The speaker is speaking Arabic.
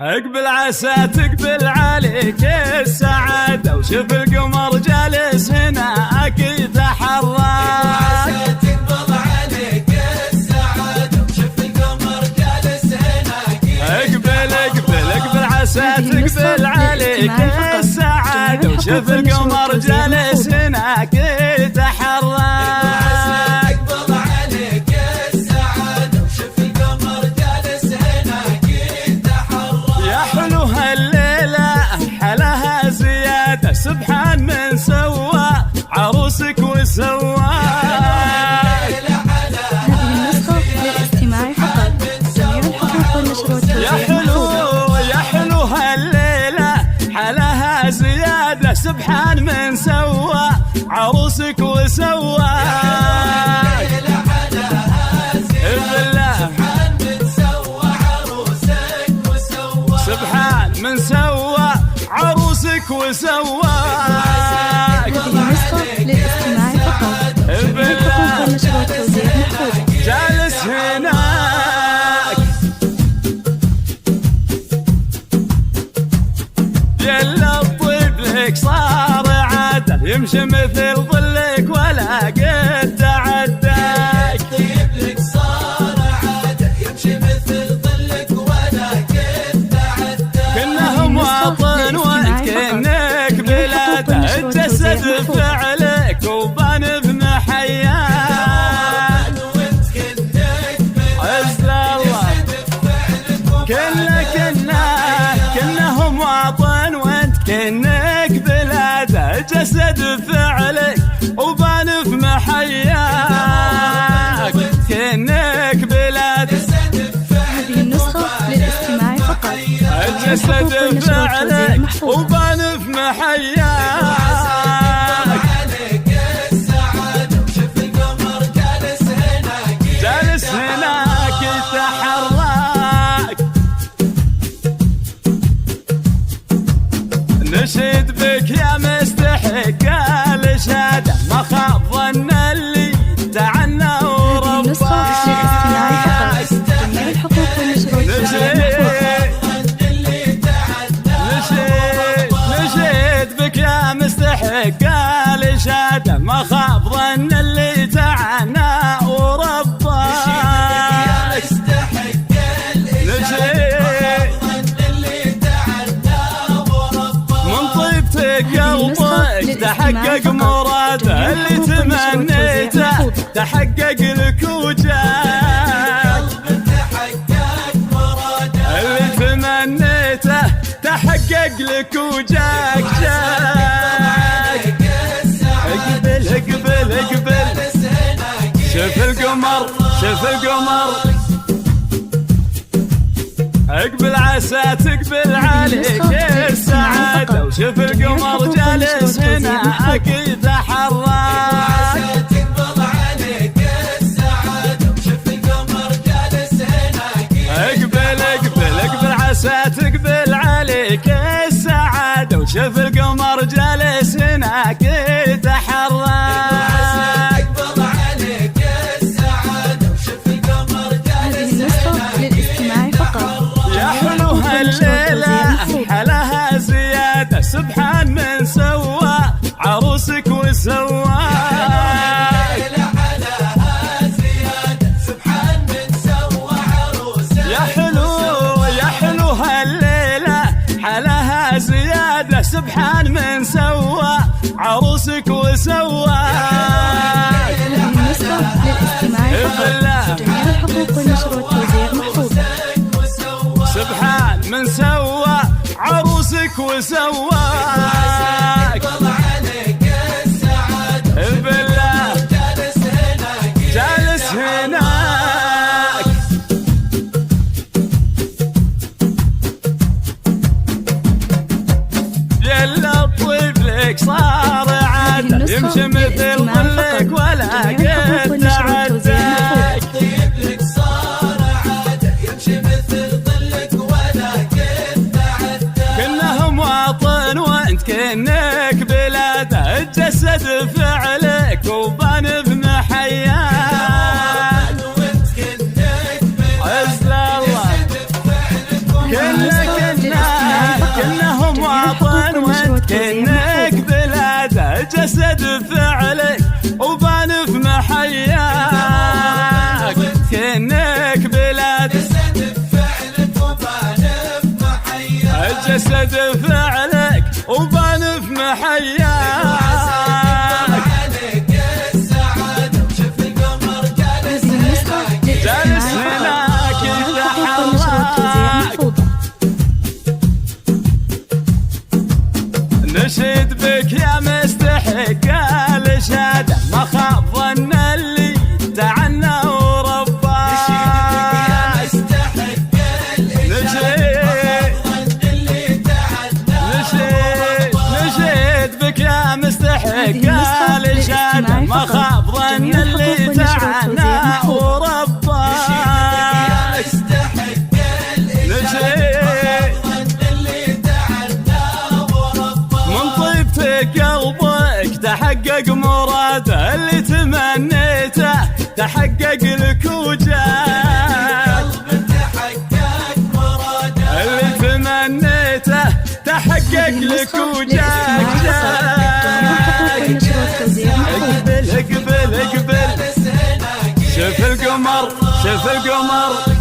اقبل عسى تقبل عليك السعادة وشوف القمر جالس هناك يتحرك. عسى تقبل عليك السعادة وشوف القمر جالس هناك اقبل عسى تقبل عليك السعادة وشوف القمر جالس هناك يتحرك. سبحان من سوى عروسك وسواك. هذه النسخة للاستماع فقط. جميع الحقوق والنشر والتوزيع يا حلو هالليلة حلاها زيادة. سبحان من سوى عروسك وسواك. سبحان من سوى عروسك وسواك. هذه النسخة للاستماع فقط. جميع الحقوق والنشر والتوزيع محفوظة. جالس هناك يلا الطيب لك صار عادة يمشي مثل ظلك ولا قد تعداك. الطيب لك صار عادة يمشي مثل ظلك ولا قد تعداك. كنه مواطن وانت كنك بلاده الجسد فعلك وبان بمحياك. عز الله كنه مواطن وانت كنك بلاده الجسد فعلك وبان بمحياك. كنك بلاده هذه النسخة للاستماع فقط. الجسد فعلك وبان في محياك. جالس هناك يتحرك نشيد بك يا مستحق الشهادة ما خاب ظن اللي تعنى ورباك. النسخة للاستماع فقط. جميع الحقوق والنشر والتوزيع نشيد بك يا مستحق الشهادة ما خاب ظن اللي تعنى ورباك. من طيبتك قلبك تحقق مراده اللي تمنيته تحقق لك وجاك. اللي تمنيته تحقق لك وجاك. اقبل شوف القمر اقبل عسى تقبل عليك السعادة وشوف القمر جالس هناك يتحرك. عسى تقبل عليك السعادة وشوف القمر جالس هناك. اقبل عسى تقبل عليك السعادة وشوف القمر جالس هناك يتحرك. حلاها زيادة سبحان من سوى عروسك وسواك. يا حلو هالليلة حلاها زيادة سبحان من سوى عروسك وسواك. النسخة للاستماع فقط. جميع الحقوق والنشر والتوزيع محفوظة. سبحان من سوى عروسك وسواك. بالله جالس هناك يلا الطيب لك صار عادة يمشي مثل ظلك ولا قد تعداك. كنك بلاده الجسد فعلك وبان بمحياك. عز الله كنك توزيع كأنك بلاده جسد فعلك وبان في محياك كأنك بلاده جسد فعلك وبان في محياك جالس هناك يتحرك نشيد بك يا مستحق الإشادة ما خاب ظن اللي تعنى ورباك نشيد بك يا مستحق الإشادة ما خاب ظن اللي تعنى ورباك قلبك تحقق مراده اللي تمنيته تحقق لك وجاك اللي تمنيته تحقق لك وجاك اقبل اقبل اقبل شوف القمر شوف القمر